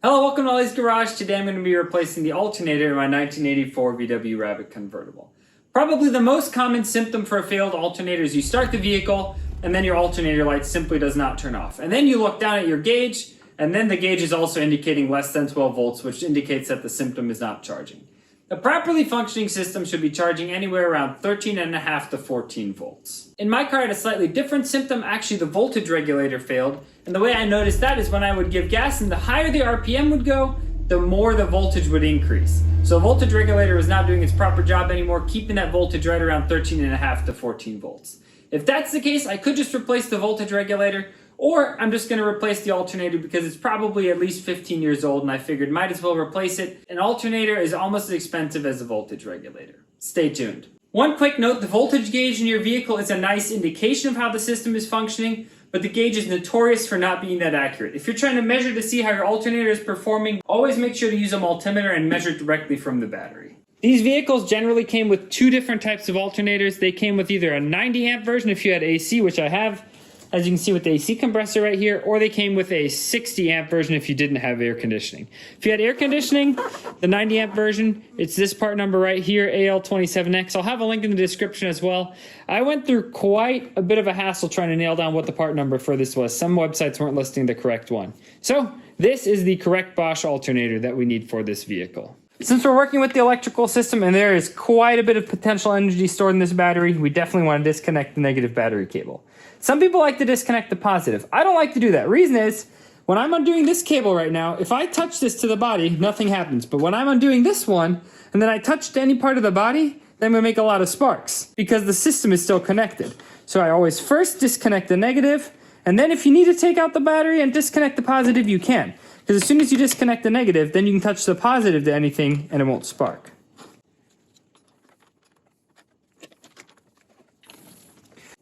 Hello, welcome to Ollie's Garage. Today I'm going to be replacing the alternator in my 1984 VW Rabbit convertible. Probably the most common symptom for a failed alternator is you start the vehicle and then your alternator light simply does not turn off. And then you look down at your gauge and then the gauge is also indicating less than 12 volts, which indicates that the system is not charging. A properly functioning system should be charging anywhere around 13.5 to 14 volts. In my car, I had a slightly different symptom. Actually, the voltage regulator failed. And the way I noticed that is when I would give gas and the higher the RPM would go, the more the voltage would increase. So the voltage regulator was not doing its proper job anymore, keeping that voltage right around 13.5 to 14 volts. If that's the case, I could just replace the voltage regulator, or I'm just going to replace the alternator because it's probably at least 15 years old and I figured might as well replace it. An alternator is almost as expensive as a voltage regulator. Stay tuned. One quick note, the voltage gauge in your vehicle is a nice indication of how the system is functioning, but the gauge is notorious for not being that accurate. If you're trying to measure to see how your alternator is performing, always make sure to use a multimeter and measure directly from the battery. These vehicles generally came with two different types of alternators. They came with either a 90 amp version if you had AC, which I have, as you can see with the AC compressor right here, or they came with a 60 amp version if you didn't have air conditioning. If you had air conditioning, the 90 amp version, it's this part number right here, AL27X. I'll have a link in the description as well. I went through quite a bit of a hassle trying to nail down what the part number for this was. Some websites weren't listing the correct one. So this is the correct Bosch alternator that we need for this vehicle. Since we're working with the electrical system and there is quite a bit of potential energy stored in this battery, we definitely want to disconnect the negative battery cable. Some people like to disconnect the positive. I don't like to do that. Reason is, when I'm undoing this cable right now, if I touch this to the body, nothing happens. But when I'm undoing this one, and then I touch any part of the body, then I'm gonna make a lot of sparks because the system is still connected. So I always first disconnect the negative, and then if you need to take out the battery and disconnect the positive, you can. Because as soon as you disconnect the negative, then you can touch the positive to anything and it won't spark.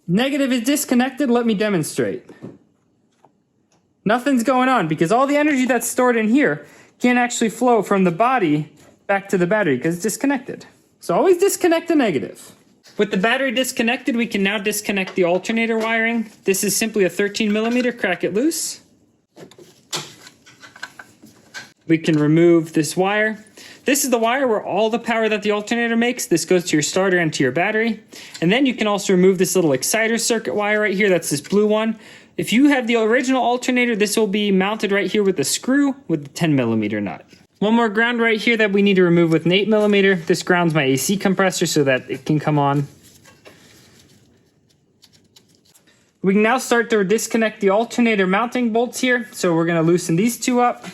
Negative is disconnected, let me demonstrate. Nothing's going on because all the energy that's stored in here can't actually flow from the body back to the battery because it's disconnected. So always disconnect the negative. With the battery disconnected, we can now disconnect the alternator wiring. This is simply a 13mm, crack it loose. We can remove this wire. This is the wire where all the power that the alternator makes, this goes to your starter and to your battery. And then you can also remove this little exciter circuit wire right here, that's this blue one. If you have the original alternator, this will be mounted right here with a screw with the 10mm nut. One more ground right here that we need to remove with an 8mm. This grounds my AC compressor so that it can come on. We can now start to disconnect the alternator mounting bolts here. So we're gonna loosen these two up.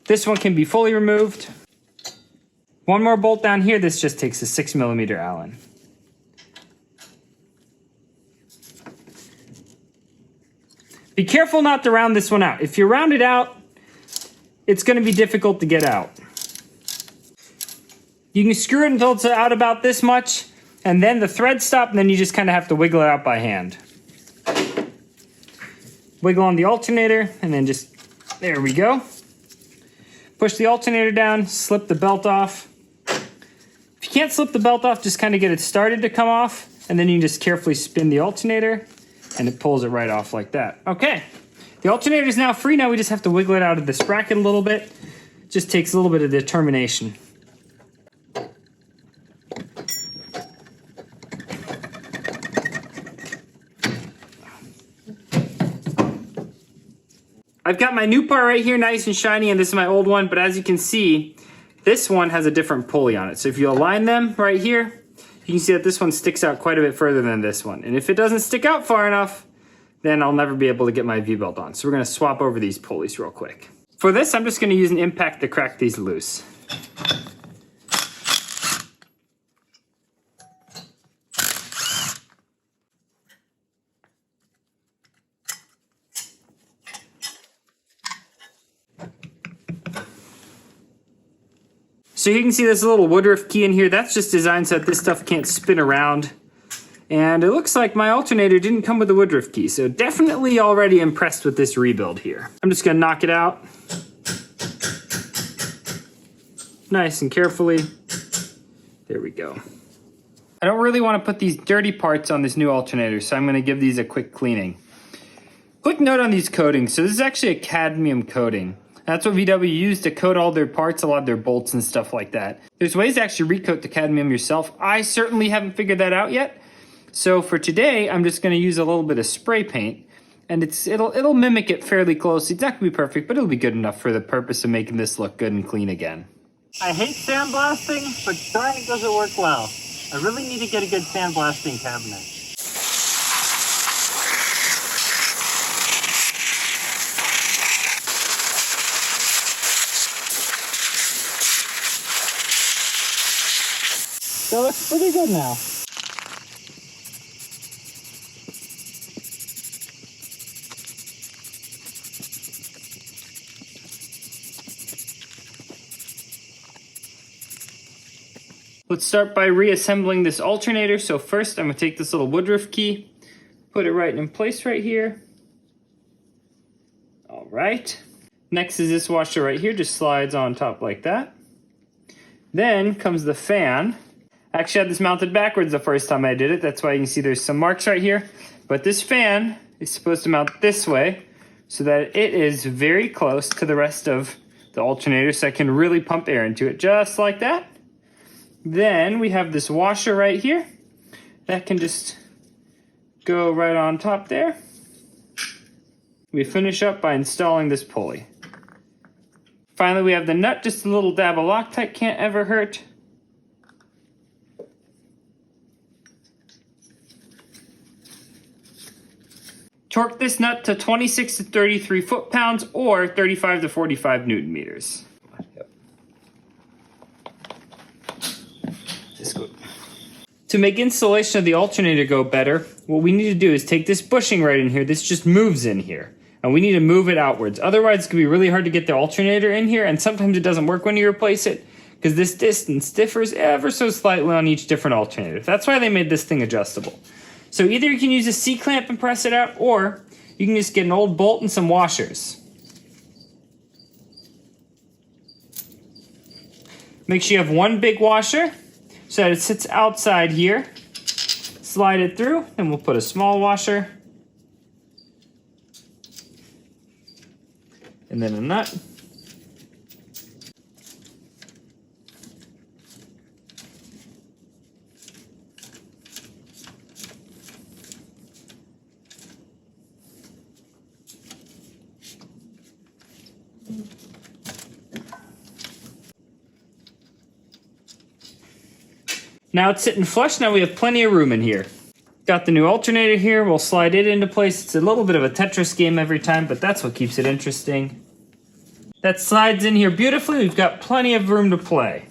This one can be fully removed. One more bolt down here, this just takes a 6mm Allen. Be careful not to round this one out. If you round it out, it's going to be difficult to get out. You can screw it until it's out about this much, and then the threads stop, and then you just kind of have to wiggle it out by hand. Wiggle on the alternator, and then just, there we go. Push the alternator down, slip the belt off. If you can't slip the belt off, just kind of get it started to come off, and then you can just carefully spin the alternator, and it pulls it right off like that. Okay, the alternator is now free. Now we just have to wiggle it out of this bracket a little bit. It just takes a little bit of determination. I've got my new part right here nice and shiny, and this is my old one, but as you can see, this one has a different pulley on it. So if you align them right here, you can see that this one sticks out quite a bit further than this one. And if it doesn't stick out far enough, then I'll never be able to get my V-belt on. So we're gonna swap over these pulleys real quick. For this, I'm just gonna use an impact to crack these loose. So you can see this little Woodruff key in here. That's just designed so that this stuff can't spin around. And it looks like my alternator didn't come with the Woodruff key, so definitely already impressed with this rebuild here. I'm just gonna knock it out. Nice and carefully. There we go. I don't really want to put these dirty parts on this new alternator, so I'm going to give these a quick cleaning. Quick note on these coatings. So this is actually a cadmium coating. That's what VW used to coat all their parts, a lot of their bolts and stuff like that. There's ways to actually recoat the cadmium yourself. I certainly haven't figured that out yet. So for today, I'm just going to use a little bit of spray paint, and it'll mimic it fairly closely. It's not going to be perfect, but it'll be good enough for the purpose of making this look good and clean again. I hate sandblasting, but darn it does it work well. I really need to get a good sandblasting cabinet. That looks pretty good now. Let's start by reassembling this alternator. So first I'm going to take this little woodruff key, put it right in place right here. All right. Next is this washer right here, just slides on top like that. Then comes the fan. I actually had this mounted backwards the first time I did it. That's why you can see there's some marks right here. But this fan is supposed to mount this way so that it is very close to the rest of the alternator so I can really pump air into it, just like that. Then we have this washer right here that can just go right on top there. We finish up by installing this pulley. Finally, we have the nut, just a little dab of Loctite, can't ever hurt. Torque this nut to 26 to 33 foot-pounds or 35 to 45 newton meters. To make installation of the alternator go better, what we need to do is take this bushing right in here. This just moves in here, and we need to move it outwards. Otherwise, it's going to be really hard to get the alternator in here, and sometimes it doesn't work when you replace it because this distance differs ever so slightly on each different alternator. That's why they made this thing adjustable. So either you can use a C-clamp and press it out, or you can just get an old bolt and some washers. Make sure you have one big washer so that it sits outside here. Slide it through, and we'll put a small washer. And then a nut. Now it's sitting flush. Now we have plenty of room in here. Got the new alternator here. We'll slide it into place. It's a little bit of a Tetris game every time, but that's what keeps it interesting. That slides in here beautifully. We've got plenty of room to play.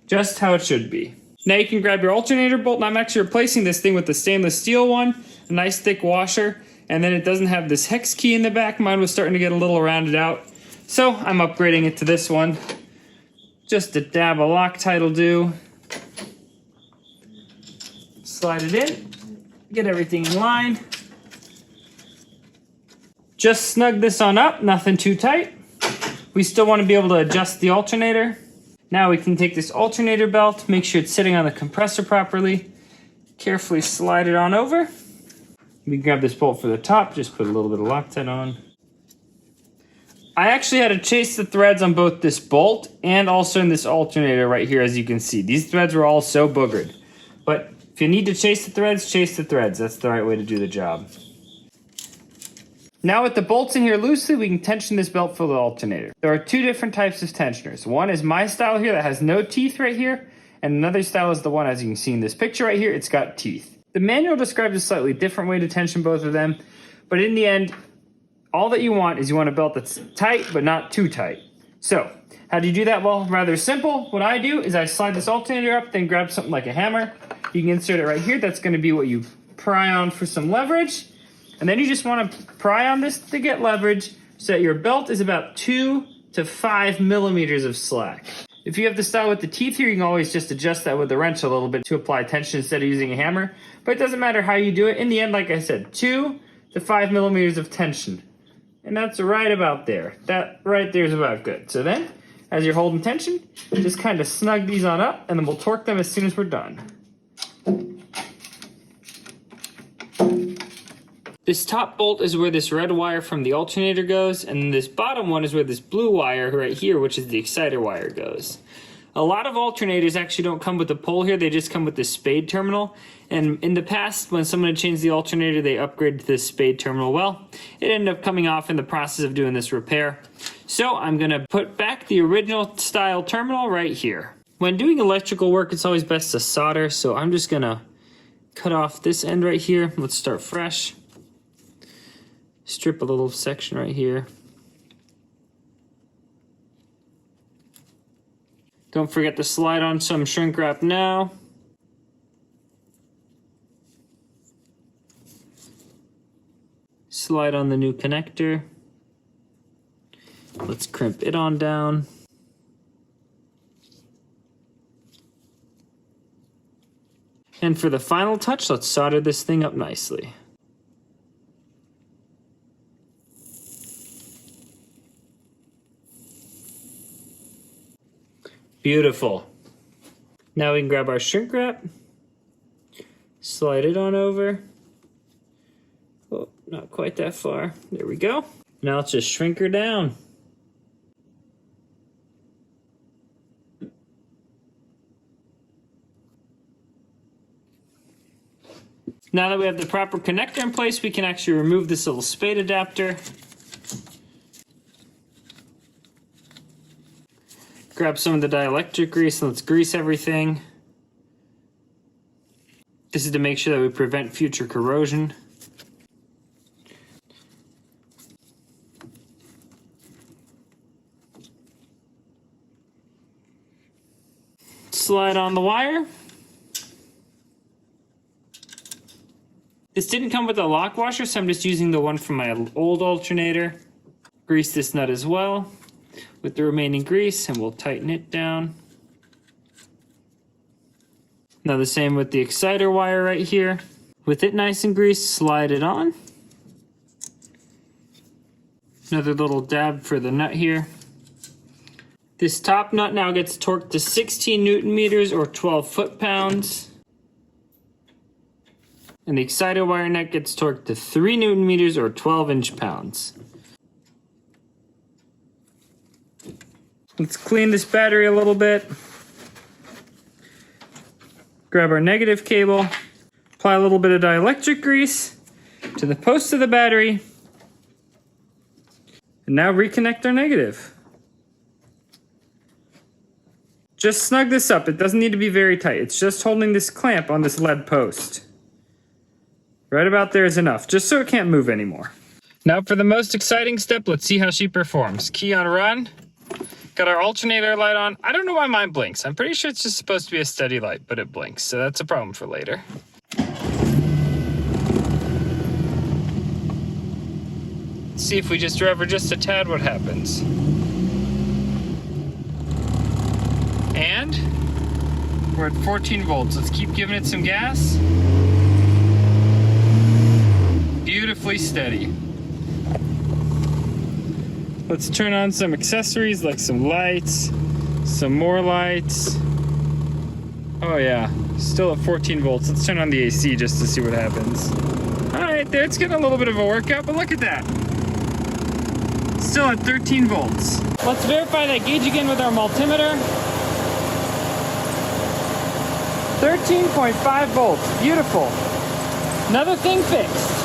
Just how it should be. Now you can grab your alternator bolt, and I'm actually replacing this thing with the stainless steel one. A nice thick washer, and then it doesn't have this hex key in the back. Mine was starting to get a little rounded out, so I'm upgrading it to this one. Just a dab of Loctite will do. Slide it in, get everything in line. Just snug this on up, nothing too tight. We still want to be able to adjust the alternator. Now we can take this alternator belt, make sure it's sitting on the compressor properly, carefully slide it on over. We can grab this bolt for the top, just put a little bit of Loctite on. I actually had to chase the threads on both this bolt and also in this alternator right here, as you can see. These threads were all so boogered. But if you need to chase the threads, chase the threads. That's the right way to do the job. Now with the bolts in here loosely, we can tension this belt for the alternator. There are two different types of tensioners. One is my style here that has no teeth right here, and another style is the one, as you can see in this picture right here, it's got teeth. The manual describes a slightly different way to tension both of them, but in the end, all that you want is you want a belt that's tight, but not too tight. So, how do you do that? Well, rather simple. What I do is I slide this alternator up, then grab something like a hammer. You can insert it right here. That's going to be what you pry on for some leverage. And then you just want to pry on this to get leverage so that your belt is about 2 to 5 millimeters of slack. If you have the style with the teeth here, you can always just adjust that with the wrench a little bit to apply tension instead of using a hammer. But it doesn't matter how you do it. In the end, like I said, 2 to 5 millimeters of tension. And that's right about there. That right there is about good. So then, as you're holding tension, just kind of snug these on up, and then we'll torque them as soon as we're done. This top bolt is where this red wire from the alternator goes, and this bottom one is where this blue wire right here, which is the exciter wire, goes. A lot of alternators actually don't come with the pole here, they just come with this spade terminal. And in the past, when someone had changed the alternator, they upgraded to this spade terminal. Well, it ended up coming off in the process of doing this repair. So I'm gonna put back the original style terminal right here. When doing electrical work, it's always best to solder, so I'm just gonna cut off this end right here. Let's start fresh. Strip a little section right here. Don't forget to slide on some shrink wrap now. Slide on the new connector. Let's crimp it on down. And for the final touch, let's solder this thing up nicely. Beautiful. Now we can grab our shrink wrap, slide it on over. Oh, not quite that far. There we go. Now let's just shrink her down. Now that we have the proper connector in place, we can actually remove this little spade adapter. Grab some of the dielectric grease and let's grease everything. This is to make sure that we prevent future corrosion. Slide on the wire. This didn't come with a lock washer, so I'm just using the one from my old alternator. Grease this nut as well with the remaining grease, and we'll tighten it down. Now the same with the exciter wire right here. With it nice and greased, slide it on. Another little dab for the nut here. This top nut now gets torqued to 16 Newton meters or 12 foot-pounds. And the exciter wire nut gets torqued to 3 Newton meters or 12 inch-pounds. Let's clean this battery a little bit. Grab our negative cable, apply a little bit of dielectric grease to the post of the battery, and now reconnect our negative. Just snug this up. It doesn't need to be very tight. It's just holding this clamp on this lead post. Right about there is enough, just so it can't move anymore. Now for the most exciting step, let's see how she performs. Key on run. Got our alternator light on. I don't know why mine blinks. I'm pretty sure it's just supposed to be a steady light, but it blinks, so that's a problem for later. Let's see if we just rev her just a tad what happens. And we're at 14 volts. Let's keep giving it some gas. Beautifully steady. Let's turn on some accessories like some lights, some more lights. Oh yeah, still at 14 volts. Let's turn on the AC just to see what happens. All right, there, it's getting a little bit of a workout, but look at that. Still at 13 volts. Let's verify that gauge again with our multimeter. 13.5 volts, beautiful. Another thing fixed.